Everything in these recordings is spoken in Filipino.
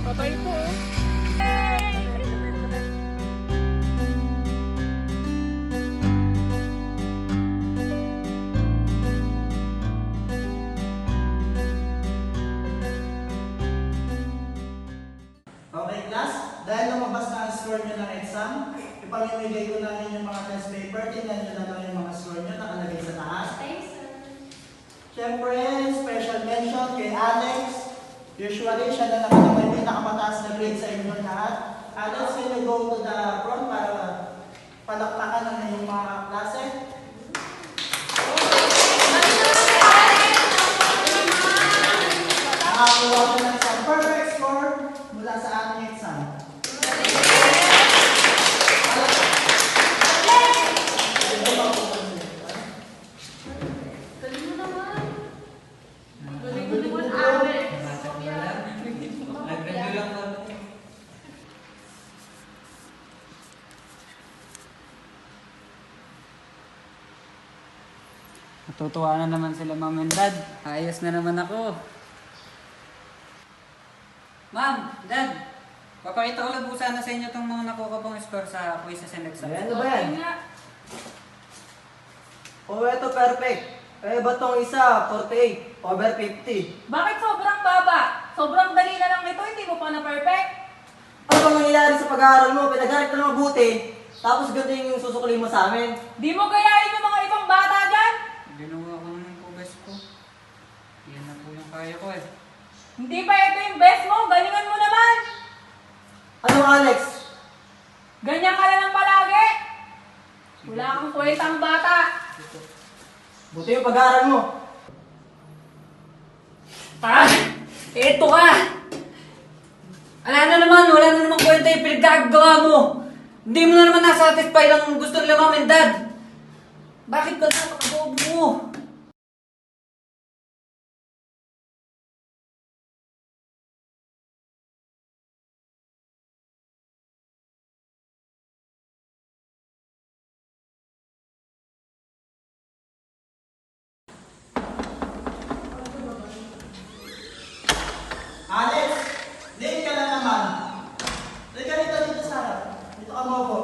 Patay po. Okay, class? Dahil lumabas na ang score nyo ng exam, ipamimigay ko na rin yung mga test paper. Tingnan nyo na lang yung mga score nyo nakalagay sa taas. Thanks, sir. Siyempre, special mention kay Alex. Usually, siya na naman ang may pinakamataas na grade sa inyo lahat. Alex, can you go to the front para palakpakan ng inyong mga klase? Nakakuha ko ng isang perfect score mula sa ating exam. Galing mo naman. Galing mo naman, Alex. Sofia. Natutuwa na naman sila mom and dad. Ayos na naman ako. Ma'am, dad, papakita ko lang po sana sa inyo itong mga nakuha kong score sa quizzes and exams. Ano ba yan? Okay nga. Oh, eto perfect. Eh, ba't tong isa, 48, over 50? Bakit sobrang baba? Sobrang dali na lang ito, hindi mo pa na-perfect? Ano bang nangyayari sa pag-aaral mo? Pinag-aaral ka na mabuti, tapos ganito yung susukulin mo sa amin. Di mo gayahin yung mga ibang bata dyan? Ginawa ko ng best ko. Yan na po yung kaya ko eh. Hindi pa ito yung best mo, galingan mo naman! Ano, Alex? Ganyan ka lang palagi! Wala kang kwentang bata! Buti yung pag-aaral mo. Ah! Eto ka! Wala na naman kwenta yung pinagkagawa mo. Hindi mo na naman nasatisfy lang gusto nila mom and dad. Bakit ba napakabobo mo? Alex, late ka na naman. Lika dito sa harap. Dito ka maupo.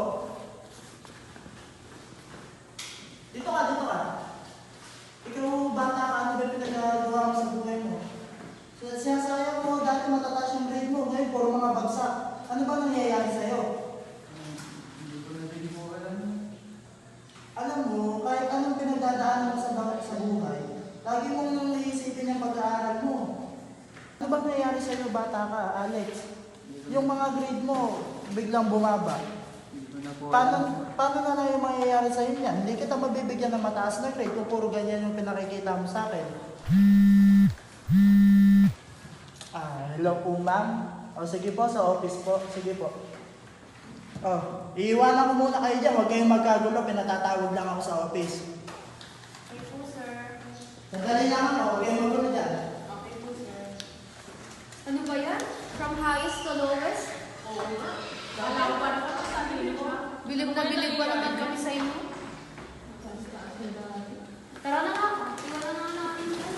Dito ka. Ikaw, bata ka, ano ba yung pinagagawa mo sa buhay mo? Sinasayang mo, dati matataas yung grade mo, ngayon puro mga bagsak. Ano ba nangyayari sa'yo? Hindi ko na din mo alam. Alam mo, kahit anong pinagdadaanan mo sa buhay, lagi mong nang naisipin yung pag-aaral mo. Ano ba nangyayari sa'yo, bata ka, Alex? Yung mga grade mo, biglang bumaba. Hindi ko na po alam. Paano na yung mangyayari sa'yo yan? Hindi kita mabibigyan ng mataas na grade kung puro ganyan yung pinakikita mo sa akin. Hello po, ma'am. O, sige po, sa office po. Sige po. Iiwanan ko muna kayo dyan. Huwag kayong magkagulo. Pinatatawag lang ako sa office. Okay po, sir. Sandali lang ako. Huwag kayong magulo dyan. Okay po, sir. Ano ba yan? From highest to lowest? Oo nga. Alam pa naman ang sarili mo. Bilib na bilib ba naman kami sa inyo? Tara na nga. Iwala na nga natin yan.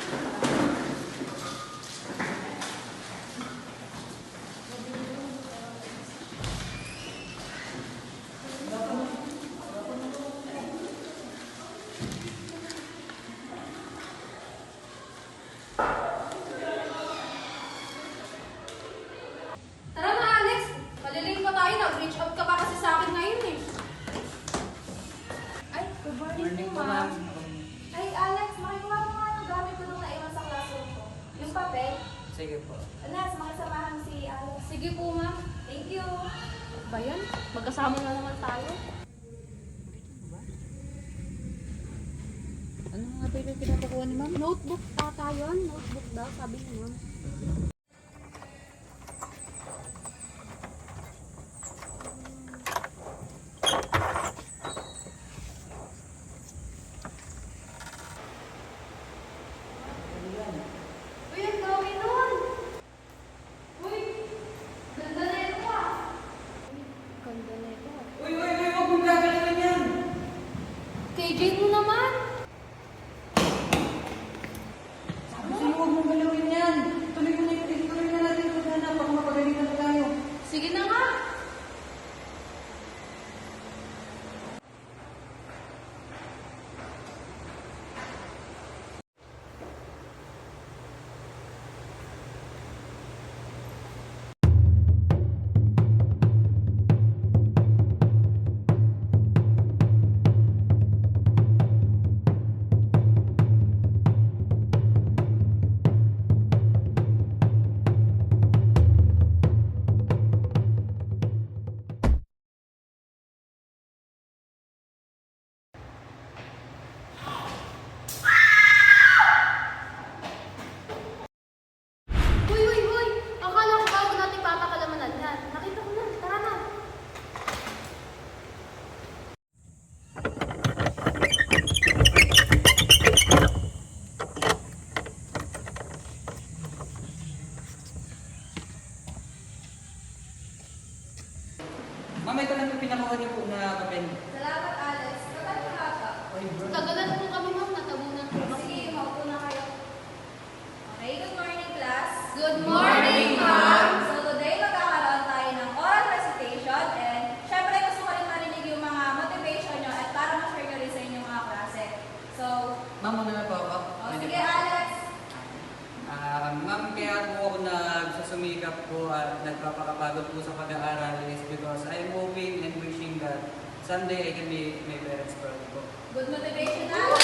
Tara na, Alex. Malilink pa tayo. Nag-reach out ka pa kasi sa akin ngayon eh. Ay, good morning Morning po, po, ma'am. ma'am. Ay, Alex, makikuha mo nga ng gamit ko nung naiwan sa classroom ko. Yung papel. Sige po. Alas, makasamahan si Alex. Sige po, ma'am. Thank you. Ba yan? Magkasama na naman tayo. Ano nga ba yung pinapakuha ni ma'am? Notebook ata yun. Notebook daw, sabi ni ma'am. Uy, ang dami nun! Uy, ganda na ito ah! Mamay ko lang yung pinakawa niyo po na kapen. Salamat, Alex. Nakakaka. Ay, bro. Tagalan po kami, ma'am. Natabunan po kami. Sige, maupo na kayo. Okay, good morning, class. Good morning, ma'am. So today, magkakaroon tayo ng oral recitation and syempre gusto ko rin marinig yung mga motivation nyo at para ma-share nyo rin sa inyong mga klase. So, Ma'am, muna na po ako. sige, Alex. Ma'am, kaya po ako nagsusumikap po at nagpapakapagod po sa pag-aaral is because I'm hoping and wishing that someday I can be my parents proud po. Good motivation, Alex.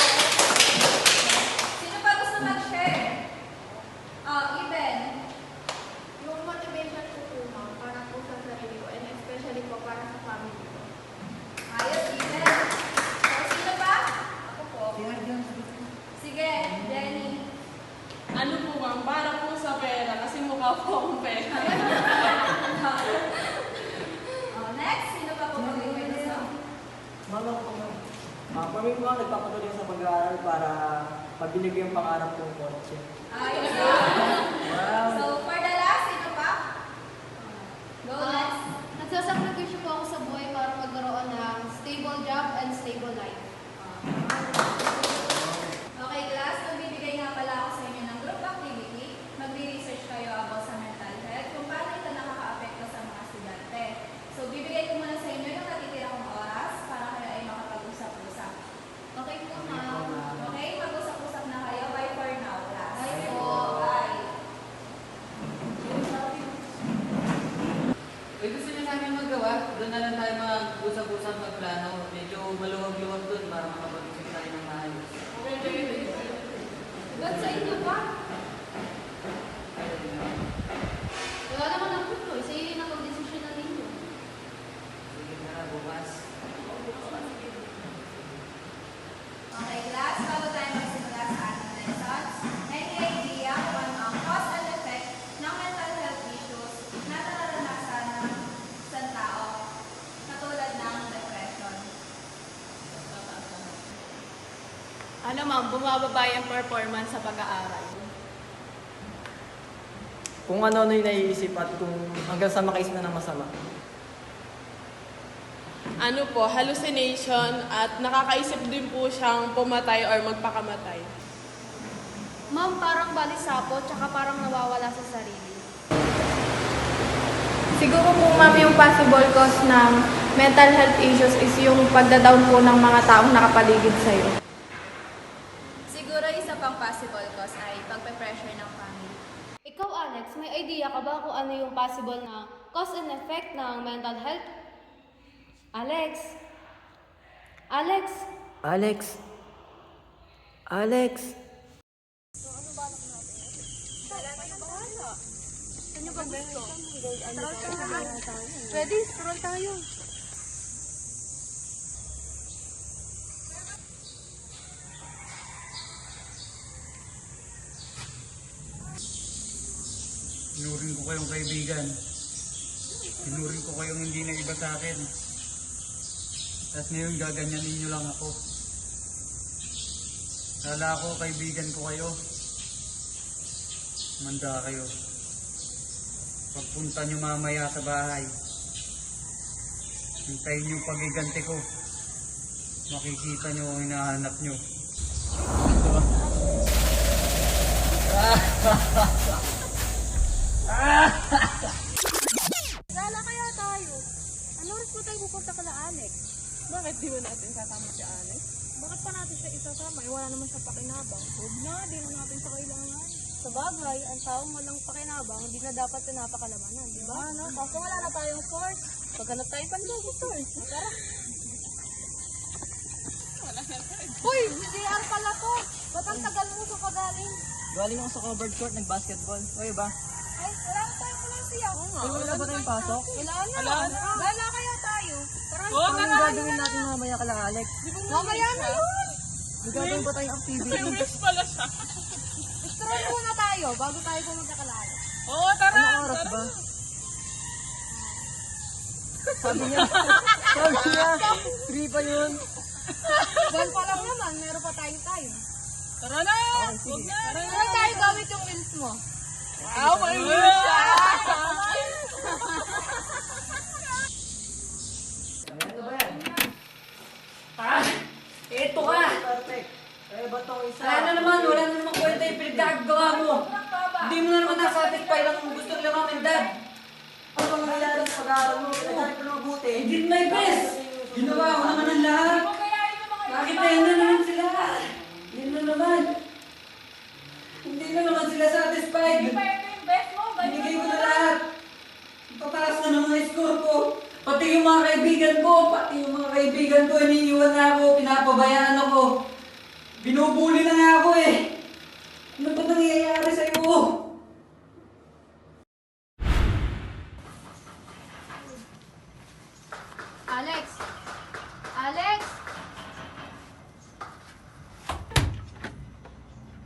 Sino pa gusto mag-share? Even. Yung motivation ko po, ma'am, para po sa sarili ko and especially po para sa family ko. Ayos, Even. So, sino pa? Ako po. Sige, Jenny. Ano po ma'am, para po sa pera kasi mukha po akong pera. Next, sino pa po mag-iwin sa? Mama ko ma'am. For me po, nagpapatuloy sa pag-aaral para mabilig yung pangarap kong kotse. Ayos. So, for the last, sino pa? Go next. Nagsasakripisyo po ako sa buhay para magkaroon ng stable job and stable life. Okay, class, magbibigay nga pala ako sa inyo ng group activity. Magre-research kayo about sa mental health, kung paano ito nakaka-apekto sa mga estudyante. So, bibigay ko muna sa inyo yung natitira kong oras para kayo ay makapag-usap-usap. Okay po, ma'am. Okay, mag-usap-usap na kayo. Bye for now, class. Bye po. Bye. Uy, gusto niyo namin magawa? Doon na lang tayo mag-usap-usap, magplano. Medyo maluwag-luwag doon para makapag-usap tayo ng maayos. Ba't sa inyo pa? Wala naman ang puto. Sa iyo yung nakapag-desisyon na ninyo. Sige, tara, bukas. Okay, class, bago tayo magsimula sa ating lessons, any idea kung ano ang cause and effect ng mental health issues na nararanasan ng isang tao, katulad ng depression? Ano ma'am, bumababa yung performance sa pag-aaral. Kung ano-ano yung naiisip at kung hanggang sa makaisip na ng masama. Ano po, hallucination at nakakaisip din po siyang pumatay or magpakamatay. Ma'am, parang balisapo, tsaka parang nawawala sa sarili. Siguro po ma'am yung possible cause ng mental health issues is yung pagda-down po ng mga taong nakapaligid sa'yo. Siguro isa pang possible cause ay pagpe-pressure ng family. Ikaw, Alex, may idea ka ba kung ano yung possible na cause and effect ng mental health? Alex? Alex? Alex? Alex? Ready? Stroll tayo. Tinuring ko kayong kaibigan. Tinuring ko kayong hindi na iba sa akin. Tapos ngayon gaganyanin nyo lang ako. Kala ko kaibigan ko kayo. Manda kayo. Pagpunta nyo mamaya sa bahay, hintayin yung pagiganti ko. Makikita nyo ang hinahanap nyo. Gala kaya tayo. Ano oras po tayo pupunta kala Alex? Bakit di mo natin kasama si Alex? Bakit pa natin siya isasama? Wala naman sa pakinabang. Huwag na, di na natin sa kailangan. Sa bagay, ang taong walang pakinabang, hindi na dapat pinapakalabanan, di ba? Ano? Kaso wala na tayong source. Paghanap tayo pa nila source. Tara. Uy! Si JR pala to! Ba't ang tagal mo sa pagaling? Galing ako sa covered court, nag-basketball. Oy ba? Ay, wala na tayong klasiya. Ay, wala ba tayong pasok? Wala na. Gala kaya tayo. Tara. Ano yung gagawin natin mamaya kala Alex? Mamaya na yun! May gagawin pa tayong activity. Wish pala siya. Stroll muna tayo bago tayo pumunta kala Alex. Oo, tara! Anong oras ba? Sabi niya, 3 pa yun. Well, pa lang naman, meron pa tayong time. Tara na! Okay, sige. Tara tayo gamit yung wheels mo. Wow, may wish siya! pag-aaral mo, pinag-aaral ko na mabuti. I did my best! Ginawa ko naman ang lahat! Bakit tayo na naman sila? Yun na naman! Hindi na naman sila satisfied! Binigay ko na lahat! Pataas na ng mga score ko! Pati yung mga kaibigan ko, iniiwan na ako, pinapabayaan ako. Binubuli na nga ako eh! Ano ba nangyayari sa'yo? Alex! Alex!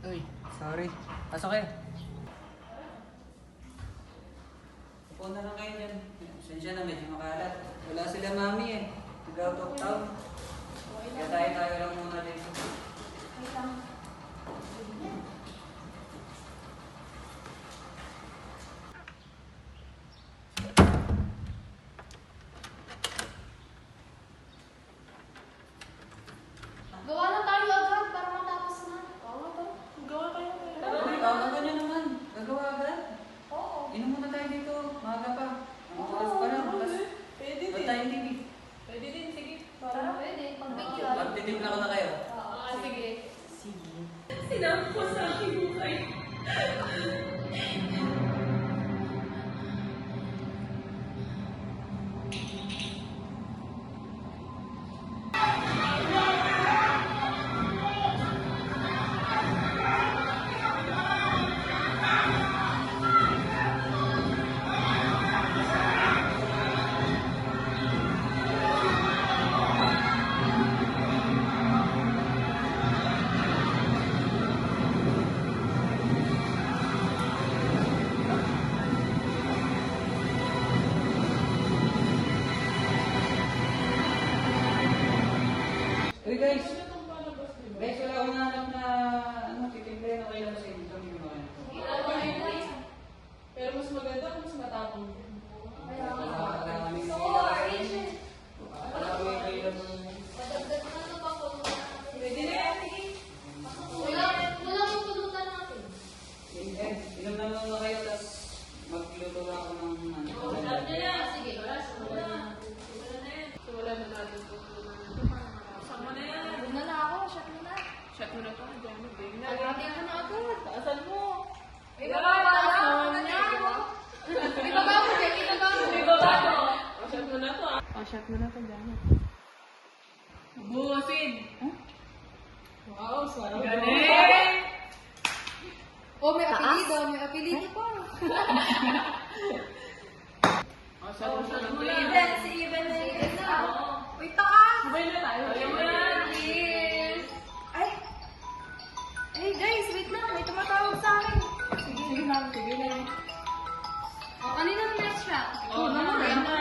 Uy, sorry. Pasok kayo. Upo na lang kayo dyan. Pasensya na, medyo makalat. Wala sila mami eh. Nag-out of town. Kaya tayo lang muna dito. Gawa na tayo agad para matapos na. Gawa kayo. Uy, gagawa nyo naman. Gagawa agad. Oo. Inom muna tayo dito. Maaga pa. Ang oras pa lang. Tapos, Pwede ba't din. tayo TV? Pwede din, sige. Tara, pwede. Pagbigyan. Magtitipla ko na kayo. Sige. Sinabi ko sa akin buhay. Uy guys! Guys, wala akong nahanap na titimple na kayo lang sa inyo. Kami yung mga Pero mas maganda kung mas matapang. wala kami wala ko yung kayo Pwede na yan, sige. Wala mong tulutan natin. inom na lang kayo, tapos magluto lang ako ng Sige. So wala na natin tutunan. Sama na yan. Huwag na ako. Shot mo na. Shot mo na to. Diyan mo, baby. Pagdating ko na agad. Taasan mo. Ibaba niya. Ibaba mo, Jack. Ibaba mo. O, shot mo na to, ah. O, shot mo na to, diyan mo. Busin. Wow, sarap. Galing! Oh, may apelido. May apelido pa. O, shot mo na. Si Ivan na yun. Uy, taas! Sabay na tayo. Ayaw mo na. Please. Ay! Hey guys, wait lang. May tumatawag sa akin. Sige na, sige na. O, kanina ng next shot? O, naman na.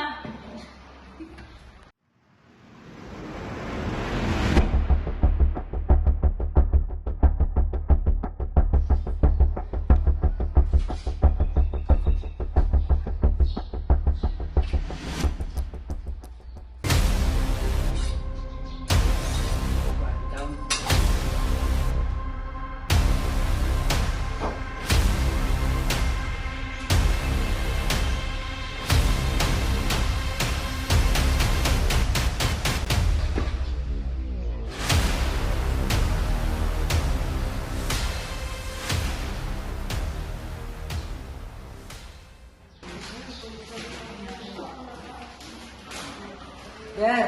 Dad,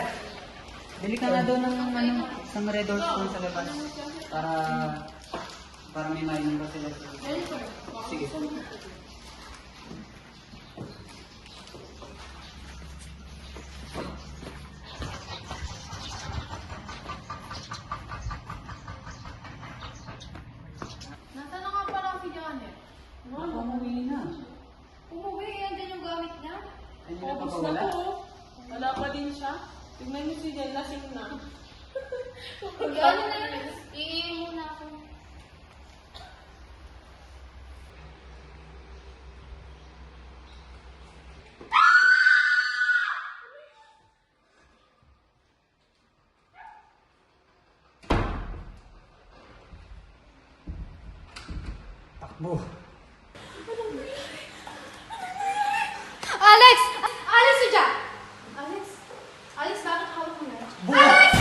bili ka nga daw ng isang red horse doon sa labas. Para may mainom ba sila. Sige. Nasaan na nga pala si Janet? Umuwi na. Umuwi, yan din yung gamit niya. Hindi na Focus na pagkawala. to. Wala pa din siya. Tignan niyo si Jen, lasing na. Ano na yun? Iinom muna ako. Takbo. Alex! Alex, si Jack? Alex? Alex, bakit hawak mo na? Buhat!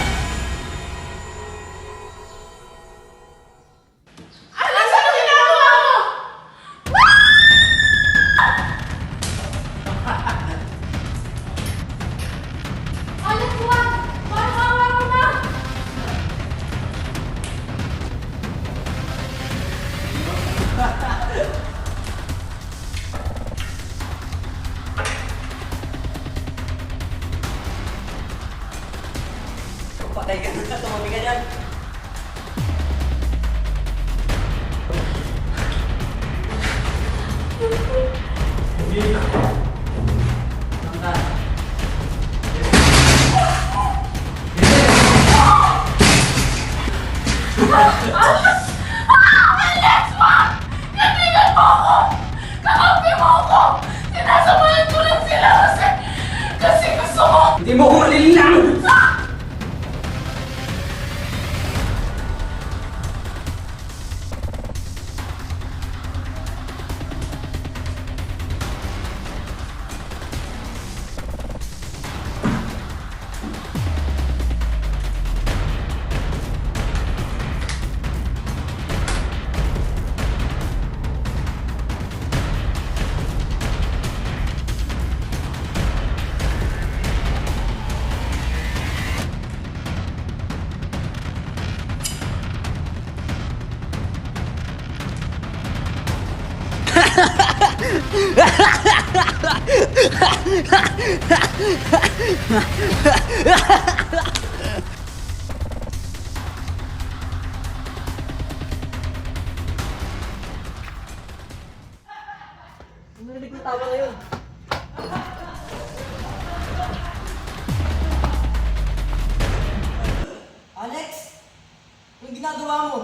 Alex, ano ginagawa mo? Alex, wag! Parang awa mo na! Patay ka na, tumabi ka dyan. Hindi mo ko malililang! Narinig mo tawa ngayon. Alex! Anong ginagawa mo?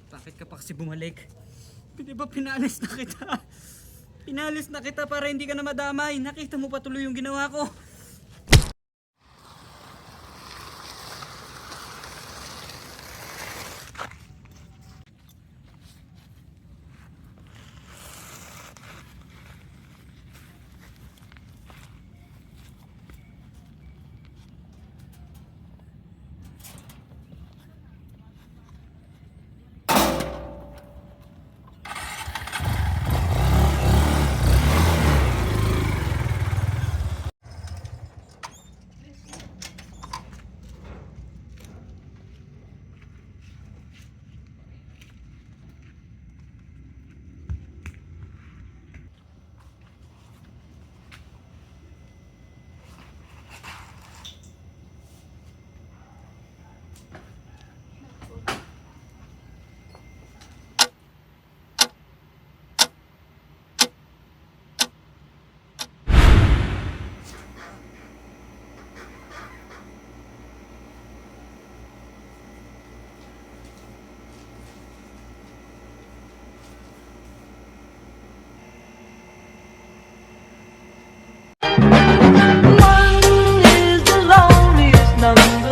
Bakit ka pa kasi bumalik? Di ba pinalis na kita? Pinalis na kita para hindi ka na madamay. Nakita mo pa tuloy yung ginawa ko.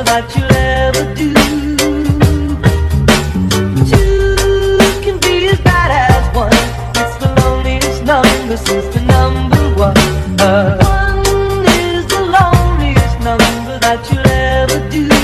that you'll ever do. Two can be as bad as one. It's the loneliest number since the number one. One is the loneliest number that you'll ever do.